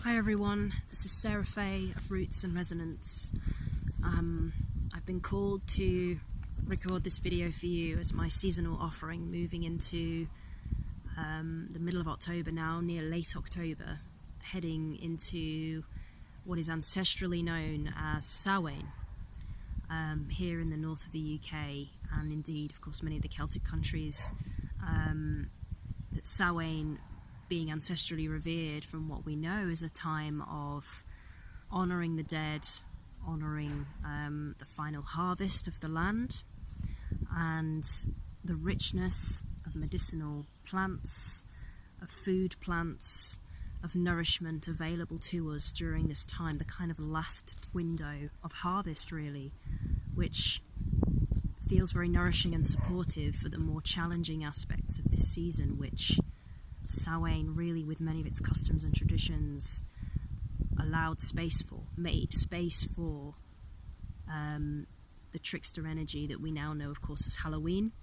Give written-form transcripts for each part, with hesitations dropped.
Hi everyone, this is Sarah Faye of Roots and Resonance. I've been called to record this video for you as my seasonal offering, moving into the middle of October now, near late October, heading into what is ancestrally known as Samhain, here in the north of the UK, and indeed, of course, many of the Celtic countries. That Samhain, being ancestrally revered from what we know, is a time of honouring the dead, honouring the final harvest of the land, and the richness of medicinal plants, of food plants, of nourishment available to us during this time, the kind of last window of harvest really, which feels very nourishing and supportive for the more challenging aspects of this season, which Samhain, really, with many of its customs and traditions, made space for the trickster energy that we now know, of course, as Halloween.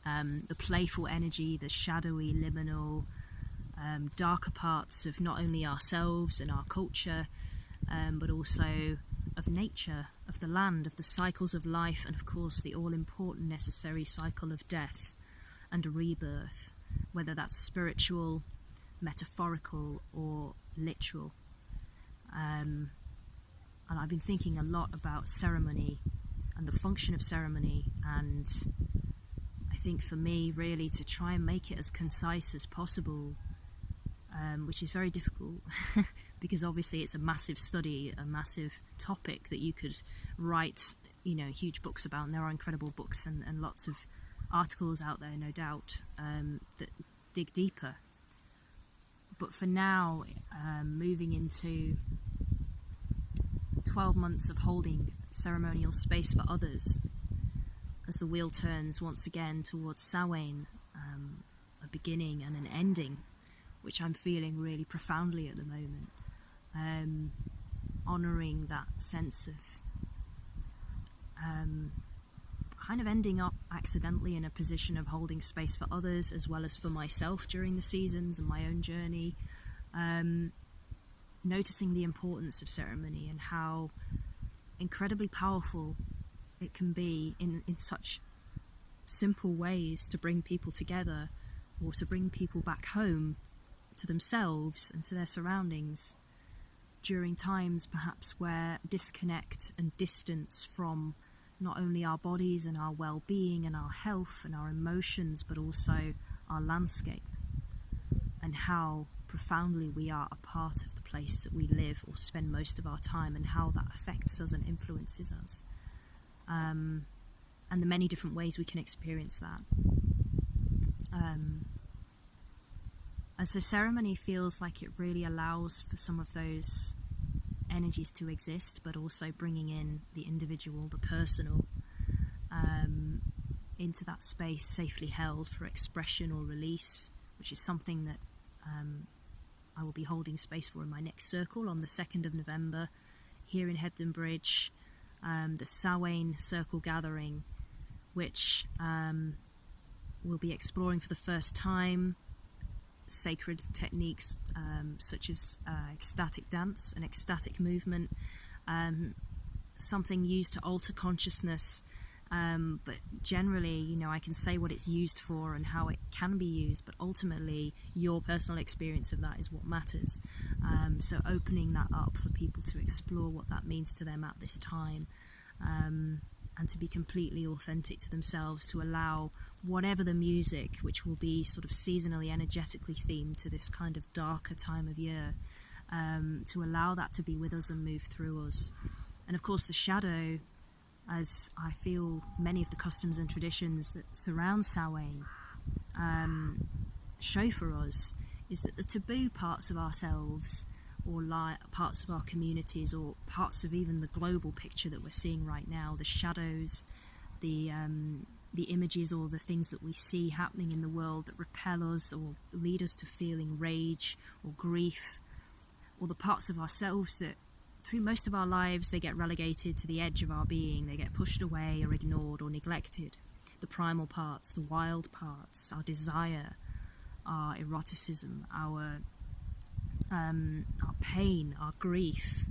The playful energy, the shadowy, liminal, darker parts of not only ourselves and our culture, but also of nature, of the land, of the cycles of life, and of course the all-important necessary cycle of death and rebirth, whether that's spiritual, metaphorical, or literal. And I've been thinking a lot about ceremony and the function of ceremony, and I think for me really to try and make it as concise as possible, which is very difficult because obviously it's a massive study, a massive topic that you could write, huge books about, and there are incredible books and lots of articles out there, no doubt, that dig deeper. But for now, moving into 12 months of holding ceremonial space for others, as the wheel turns once again towards Samhain, a beginning and an ending, which I'm feeling really profoundly at the moment, honouring that sense of kind of ending up accidentally in a position of holding space for others as well as for myself during the seasons and my own journey, noticing the importance of ceremony and how incredibly powerful it can be in such simple ways to bring people together, or to bring people back home to themselves and to their surroundings during times perhaps where disconnect and distance from not only our bodies and our well-being and our health and our emotions, but also our landscape, and how profoundly we are a part of the place that we live or spend most of our time, and how that affects us and influences us, and the many different ways we can experience that. And so ceremony feels like it really allows for some of those energies to exist, but also bringing in the individual, the personal, into that space safely held for expression or release, which is something that I will be holding space for in my next circle on the 2nd of November here in Hebden Bridge, the Samhain Circle Gathering, which we'll be exploring for the first time sacred techniques such as ecstatic dance and ecstatic movement, something used to alter consciousness, but generally, I can say what it's used for and how it can be used, but ultimately your personal experience of that is what matters. So opening that up for people to explore what that means to them at this time, and to be completely authentic to themselves, to allow whatever the music, which will be sort of seasonally, energetically themed to this kind of darker time of year, to allow that to be with us and move through us. And of course the shadow, as I feel many of the customs and traditions that surround Samhain show for us, is that the taboo parts of ourselves, or parts of our communities, or parts of even the global picture that we're seeing right now, the shadows, the images or the things that we see happening in the world that repel us or lead us to feeling rage or grief, or the parts of ourselves that through most of our lives they get relegated to the edge of our being, they get pushed away or ignored or neglected. The primal parts, the wild parts, our desire, our eroticism, our our pain, our grief,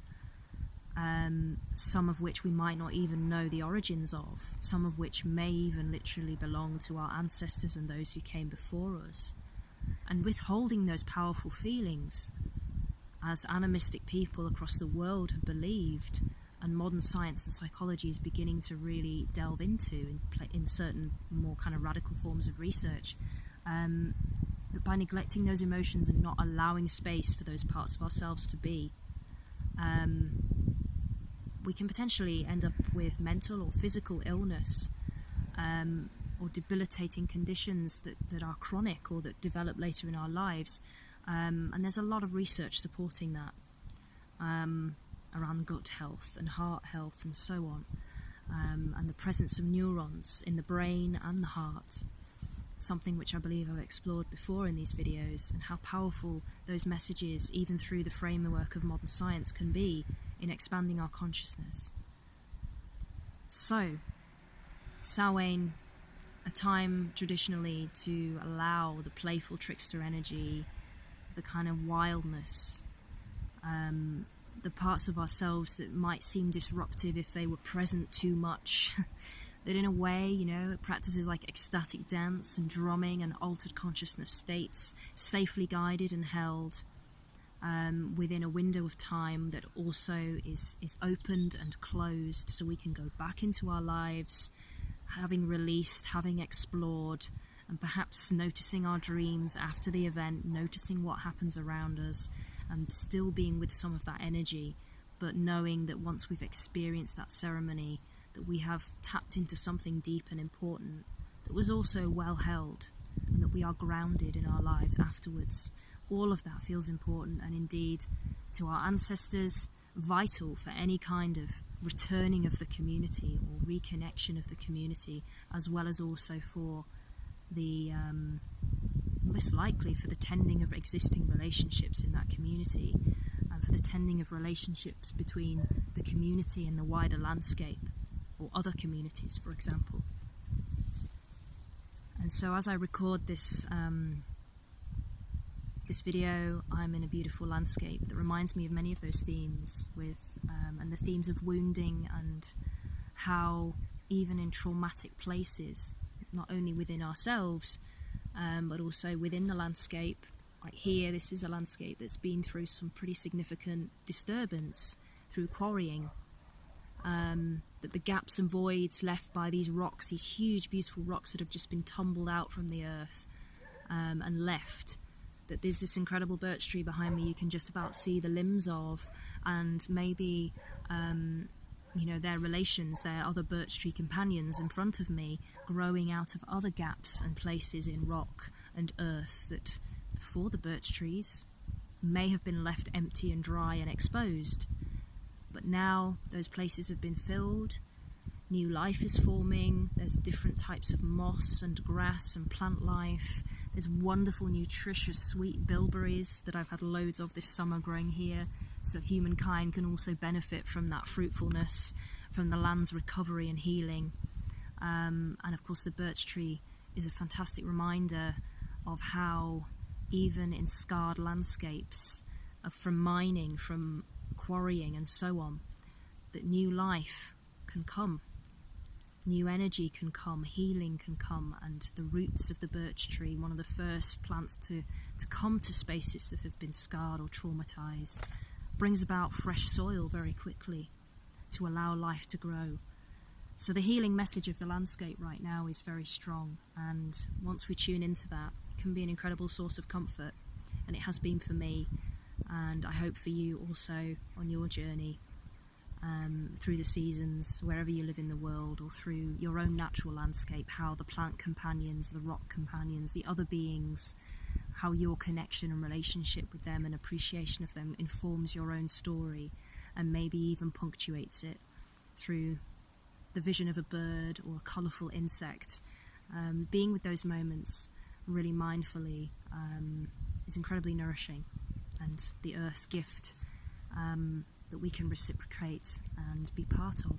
some of which we might not even know the origins of, some of which may even literally belong to our ancestors and those who came before us. And withholding those powerful feelings, as animistic people across the world have believed, and modern science and psychology is beginning to really delve into in certain more kind of radical forms of research, that by neglecting those emotions and not allowing space for those parts of ourselves to be, we can potentially end up with mental or physical illness, or debilitating conditions that are chronic or that develop later in our lives. And there's a lot of research supporting that, around gut health and heart health and so on, and the presence of neurons in the brain and the heart, something which I believe I've explored before in these videos, and how powerful those messages, even through the framework of modern science, can be in expanding our consciousness. So, Samhain, a time traditionally to allow the playful trickster energy, the kind of wildness, the parts of ourselves that might seem disruptive if they were present too much. That in a way, you know, practices like ecstatic dance and drumming and altered consciousness states, safely guided and held within a window of time that also is opened and closed, so we can go back into our lives, having released, having explored, and perhaps noticing our dreams after the event, noticing what happens around us, and still being with some of that energy, but knowing that once we've experienced that ceremony, that we have tapped into something deep and important that was also well held, and that we are grounded in our lives afterwards. All of that feels important, and indeed, to our ancestors, vital for any kind of returning of the community or reconnection of the community, as well as also for the most likely for the tending of existing relationships in that community, and for the tending of relationships between the community and the wider landscape, or other communities, for example. And so as I record this this video, I'm in a beautiful landscape that reminds me of many of those themes, and the themes of wounding, and how even in traumatic places, not only within ourselves, but also within the landscape, like here, this is a landscape that's been through some pretty significant disturbance through quarrying, that the gaps and voids left by these rocks, these huge beautiful rocks that have just been tumbled out from the earth and left, that there's this incredible birch tree behind me you can just about see the limbs of, and maybe you know, their relations, their other birch tree companions in front of me, growing out of other gaps and places in rock and earth that before the birch trees may have been left empty and dry and exposed. But now those places have been filled, new life is forming, there's different types of moss and grass and plant life, there's wonderful, nutritious, sweet bilberries that I've had loads of this summer growing here, so humankind can also benefit from that fruitfulness, from the land's recovery and healing. And of course the birch tree is a fantastic reminder of how even in scarred landscapes, from mining, from quarrying and so on, that new life can come, new energy can come, healing can come, and the roots of the birch tree, one of the first plants to come to spaces that have been scarred or traumatized, brings about fresh soil very quickly to allow life to grow. So the healing message of the landscape right now is very strong, and once we tune into that, it can be an incredible source of comfort, and it has been for me, and I hope for you also on your journey through the seasons, wherever you live in the world, or through your own natural landscape, how the plant companions, the rock companions, the other beings, how your connection and relationship with them and appreciation of them informs your own story, and maybe even punctuates it through the vision of a bird or a colourful insect. Being with those moments really mindfully is incredibly nourishing, and the earth's gift that we can reciprocate and be part of.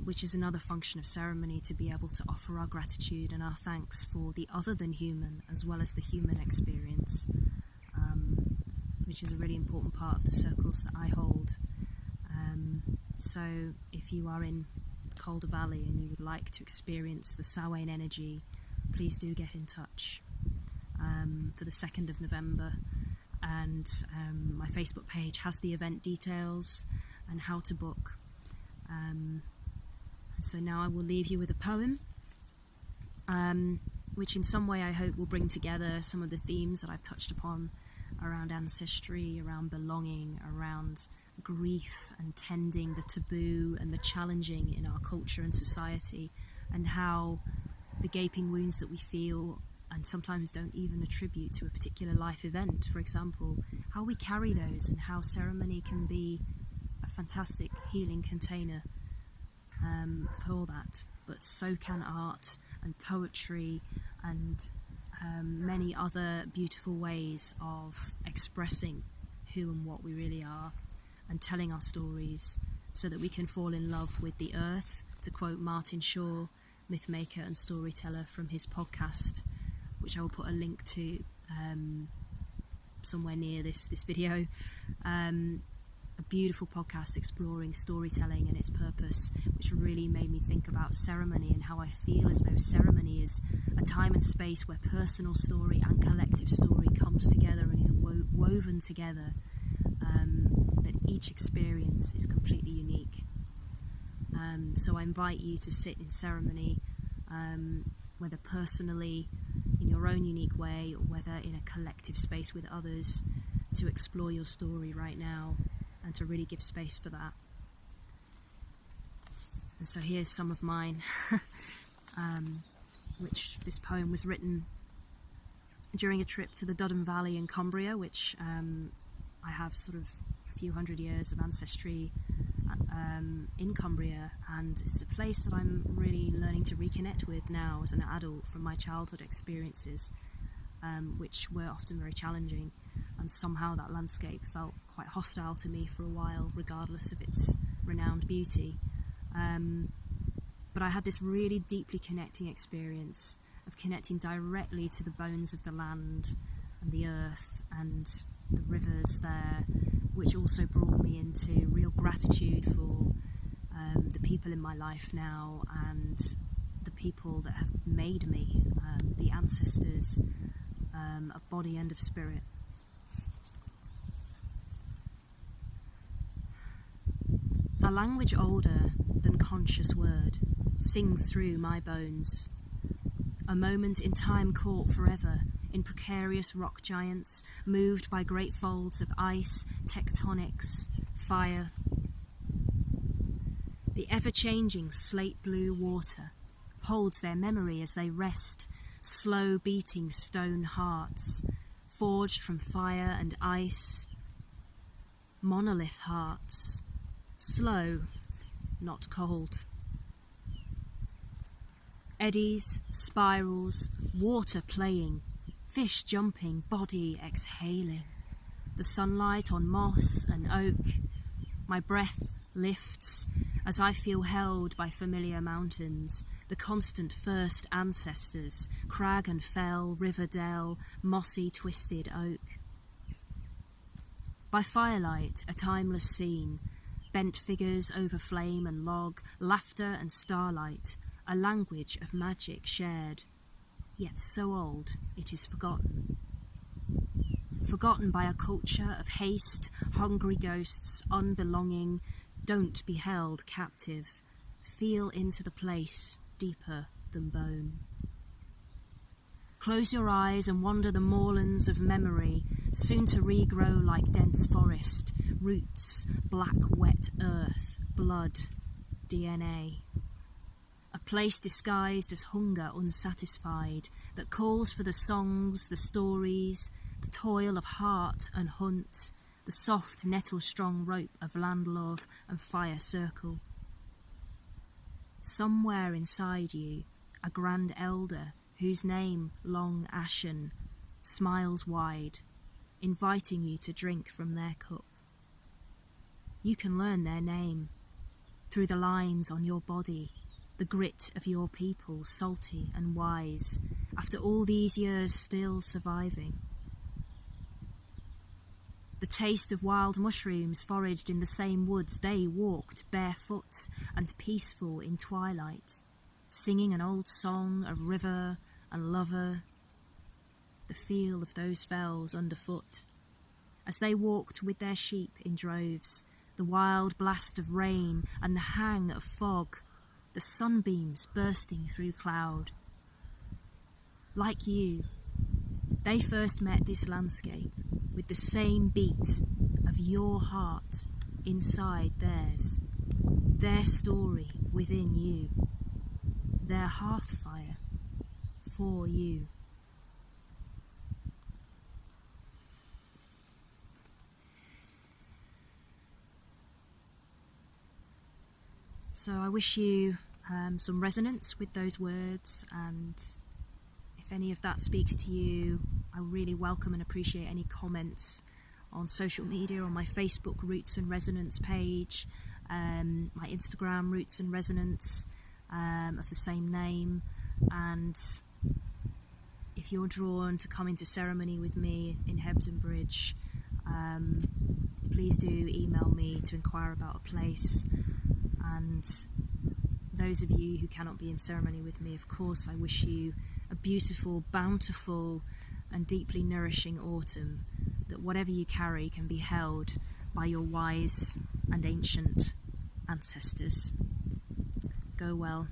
which is another function of ceremony, to be able to offer our gratitude and our thanks for the other than human as well as the human experience, which is a really important part of the circles that I hold. So if you are in Calder Valley and you would like to experience the Samhain energy, please do get in touch for the 2nd of November. And my Facebook page has the event details and how to book. And so now I will leave you with a poem, which in some way I hope will bring together some of the themes that I've touched upon around ancestry, around belonging, around grief and tending the taboo and the challenging in our culture and society, and how the gaping wounds that we feel and sometimes don't even attribute to a particular life event, for example, how we carry those, and how ceremony can be a fantastic healing container for that. But so can art and poetry and many other beautiful ways of expressing who and what we really are and telling our stories, so that we can fall in love with the earth, to quote Martin Shaw, mythmaker and storyteller, from his podcast, which I will put a link to somewhere near this video. A beautiful podcast exploring storytelling and its purpose, which really made me think about ceremony and how I feel as though ceremony is a time and space where personal story and collective story comes together and is woven together, that each experience is completely unique. So I invite you to sit in ceremony, whether personally in your own unique way or whether in a collective space with others, to explore your story right now and to really give space for that. And so here's some of mine, which this poem was written during a trip to the Devon Valley in Cumbria, which I have sort of a few hundred years of ancestry in Cumbria, and it's a place that I'm really learning to reconnect with now as an adult from my childhood experiences, which were often very challenging, and somehow that landscape felt quite hostile to me for a while, regardless of its renowned beauty. But I had this really deeply connecting experience of connecting directly to the bones of the land and the earth and the rivers there, which also brought me into real gratitude for the people in my life now and the people that have made me, the ancestors of body and of spirit. A language older than conscious word sings through my bones. A moment in time caught forever in precarious rock giants, moved by great folds of ice, tectonics, fire. The ever-changing slate-blue water holds their memory as they rest, slow-beating stone hearts, forged from fire and ice, monolith hearts, slow, not cold. Eddies, spirals, water playing, fish jumping, body exhaling. The sunlight on moss and oak. My breath lifts as I feel held by familiar mountains, the constant first ancestors, crag and fell, river dell, mossy twisted oak. By firelight, a timeless scene, bent figures over flame and log, laughter and starlight, a language of magic shared, yet so old it is forgotten. Forgotten by a culture of haste, hungry ghosts, unbelonging, don't be held captive, feel into the place deeper than bone. Close your eyes and wander the moorlands of memory, soon to regrow like dense forest, roots, black wet earth, blood, DNA. A place disguised as hunger unsatisfied, that calls for the songs, the stories, the toil of heart and hunt, the soft nettle-strong rope of land love and fire circle. Somewhere inside you, a grand elder, whose name, long ashen, smiles wide, inviting you to drink from their cup. You can learn their name. through the lines on your body, the grit of your people, salty and wise, after all these years still surviving. The taste of wild mushrooms foraged in the same woods they walked barefoot and peaceful in twilight, singing an old song of river and lover, the feel of those fells underfoot. As they walked with their sheep in droves, the wild blast of rain and the hang of fog, the sunbeams bursting through cloud. Like you, they first met this landscape with the same beat of your heart inside theirs, their story within you, their hearth fire for you. So I wish you some resonance with those words, and if any of that speaks to you, I really welcome and appreciate any comments on social media, on my Facebook Roots and Resonance page, my Instagram Roots and Resonance of the same name. And if you're drawn to come into ceremony with me in Hebden Bridge, please do email me to inquire about a place. And those of you who cannot be in ceremony with me, of course, I wish you a beautiful, bountiful and deeply nourishing autumn, that whatever you carry can be held by your wise and ancient ancestors. Go well.